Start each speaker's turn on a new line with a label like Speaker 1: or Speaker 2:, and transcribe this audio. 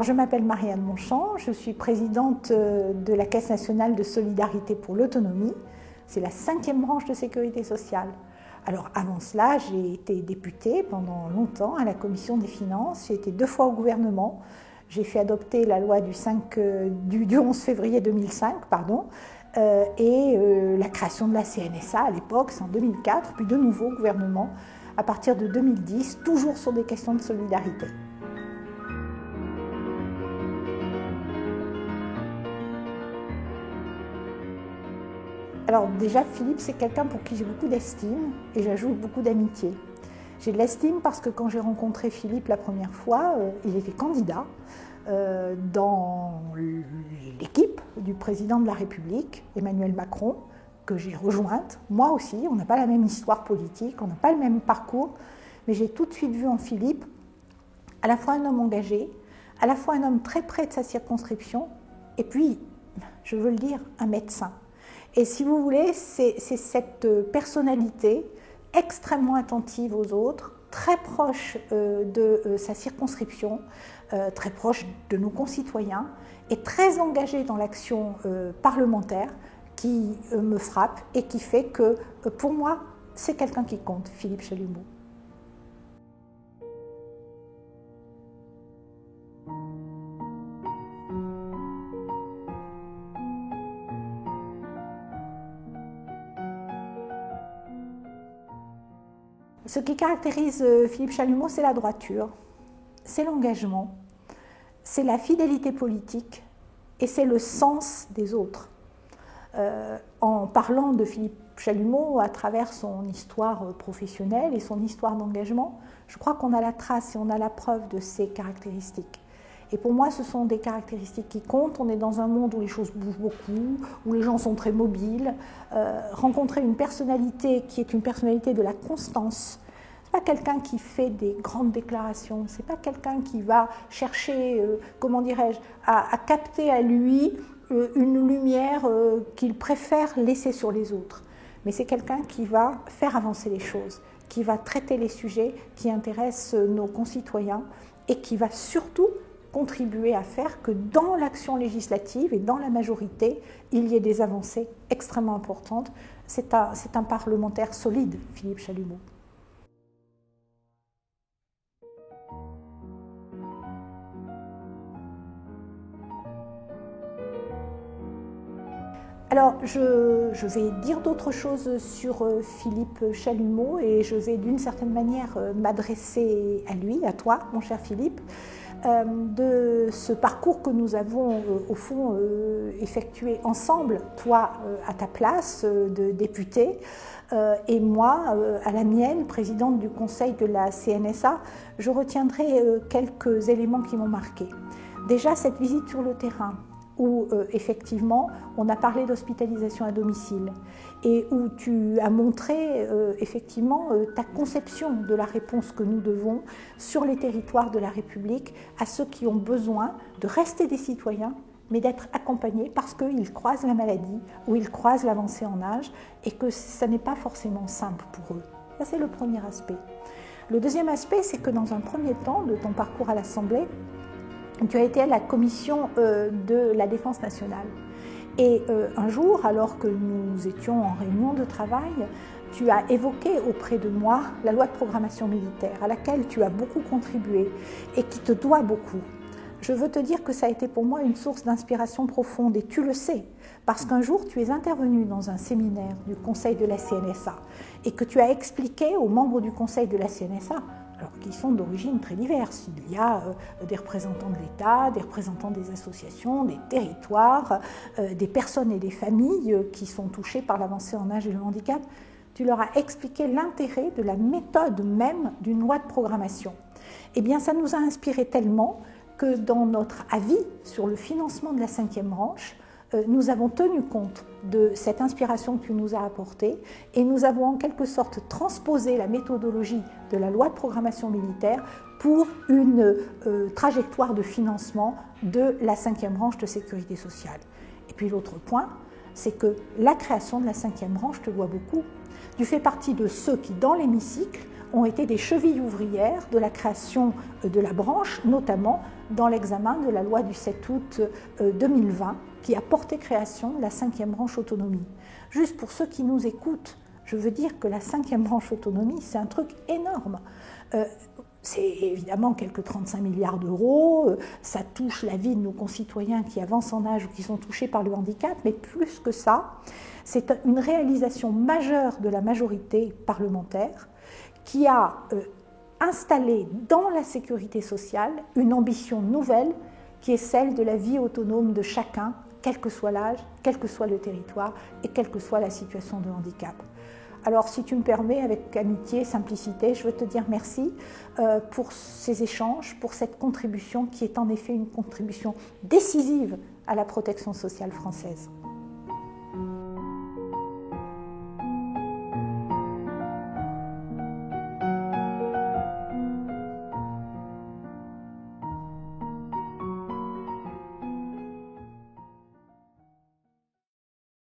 Speaker 1: je m'appelle Marianne Monchamp, je suis présidente de la Caisse nationale de solidarité pour l'autonomie. C'est la 5e branche de sécurité sociale. Alors avant cela, j'ai été députée pendant longtemps à la commission des finances, j'ai été 2 fois au gouvernement, j'ai fait adopter la loi du 11 février 2005, et la création de la CNSA à l'époque, c'est en 2004, puis de nouveau au gouvernement à partir de 2010, toujours sur des questions de solidarité. Alors déjà, Philippe, c'est quelqu'un pour qui j'ai beaucoup d'estime et j'ajoute beaucoup d'amitié. J'ai de l'estime parce que quand j'ai rencontré Philippe la première fois, il était candidat dans l'équipe du président de la République, Emmanuel Macron, que j'ai rejointe. Moi aussi, on n'a pas la même histoire politique, on n'a pas le même parcours, mais j'ai tout de suite vu en Philippe à la fois un homme engagé, à la fois un homme très près de sa circonscription, et puis, je veux le dire, un médecin. Et si vous voulez, c'est cette personnalité extrêmement attentive aux autres, très proche de sa circonscription, très proche de nos concitoyens et très engagée dans l'action parlementaire qui me frappe et qui fait que, pour moi, c'est quelqu'un qui compte, Philippe Chalumeau. Ce qui caractérise Philippe Chalumeau, c'est la droiture, c'est l'engagement, c'est la fidélité politique et c'est le sens des autres. En parlant de Philippe Chalumeau à travers son histoire professionnelle et son histoire d'engagement, je crois qu'on a la trace et on a la preuve de ces caractéristiques. Et pour moi, ce sont des caractéristiques qui comptent. On est dans un monde où les choses bougent beaucoup, où les gens sont très mobiles. Rencontrer une personnalité qui est une personnalité de la constance, ce n'est pas quelqu'un qui fait des grandes déclarations, ce n'est pas quelqu'un qui va chercher, à capter à lui une lumière qu'il préfère laisser sur les autres. Mais c'est quelqu'un qui va faire avancer les choses, qui va traiter les sujets qui intéressent nos concitoyens et qui va surtout contribuer à faire que dans l'action législative et dans la majorité, il y ait des avancées extrêmement importantes. C'est un parlementaire solide, Philippe Chalumeau. Alors, je vais dire d'autres choses sur Philippe Chalumeau et je vais d'une certaine manière m'adresser à lui, à toi, mon cher Philippe, de ce parcours que nous avons au fond effectué ensemble, toi à ta place de député et moi à la mienne, présidente du conseil de la CNSA. Je retiendrai quelques éléments qui m'ont marqué. Déjà, cette visite sur le terrain, où effectivement on a parlé d'hospitalisation à domicile et où tu as montré effectivement ta conception de la réponse que nous devons sur les territoires de la République à ceux qui ont besoin de rester des citoyens mais d'être accompagnés parce qu'ils croisent la maladie ou ils croisent l'avancée en âge et que ça n'est pas forcément simple pour eux. Ça, c'est le premier aspect. Le deuxième aspect, c'est que dans un premier temps de ton parcours à l'Assemblée, tu as été à la commission de la Défense nationale. Et un jour, alors que nous étions en réunion de travail, tu as évoqué auprès de moi la loi de programmation militaire, à laquelle tu as beaucoup contribué et qui te doit beaucoup. Je veux te dire que ça a été pour moi une source d'inspiration profonde, et tu le sais, parce qu'un jour tu es intervenu dans un séminaire du conseil de la CNSA et que tu as expliqué aux membres du conseil de la CNSA, alors qui sont d'origine très diverses. Il y a des représentants de l'État, des représentants des associations, des territoires, des personnes et des familles qui sont touchées par l'avancée en âge et le handicap. Tu leur as expliqué l'intérêt de la méthode même d'une loi de programmation. Eh bien, ça nous a inspiré tellement que dans notre avis sur le financement de la 5e branche, nous avons tenu compte de cette inspiration que tu nous as apportée et nous avons en quelque sorte transposé la méthodologie de la loi de programmation militaire pour une trajectoire de financement de la 5e branche de sécurité sociale. Et puis l'autre point, c'est que la création de la 5e branche te doit beaucoup. Tu fais partie de ceux qui, dans l'hémicycle, ont été des chevilles ouvrières de la création de la branche, notamment dans l'examen de la loi du 7 août 2020, qui a porté création de la 5e branche autonomie. Juste pour ceux qui nous écoutent, je veux dire que la 5e branche autonomie, c'est un truc énorme. C'est évidemment quelques 35 milliards d'euros, ça touche la vie de nos concitoyens qui avancent en âge ou qui sont touchés par le handicap, mais plus que ça, c'est une réalisation majeure de la majorité parlementaire qui a installé dans la sécurité sociale une ambition nouvelle qui est celle de la vie autonome de chacun, quel que soit l'âge, quel que soit le territoire et quelle que soit la situation de handicap. Alors, si tu me permets, avec amitié, simplicité, je veux te dire merci pour ces échanges, pour cette contribution qui est en effet une contribution décisive à la protection sociale française.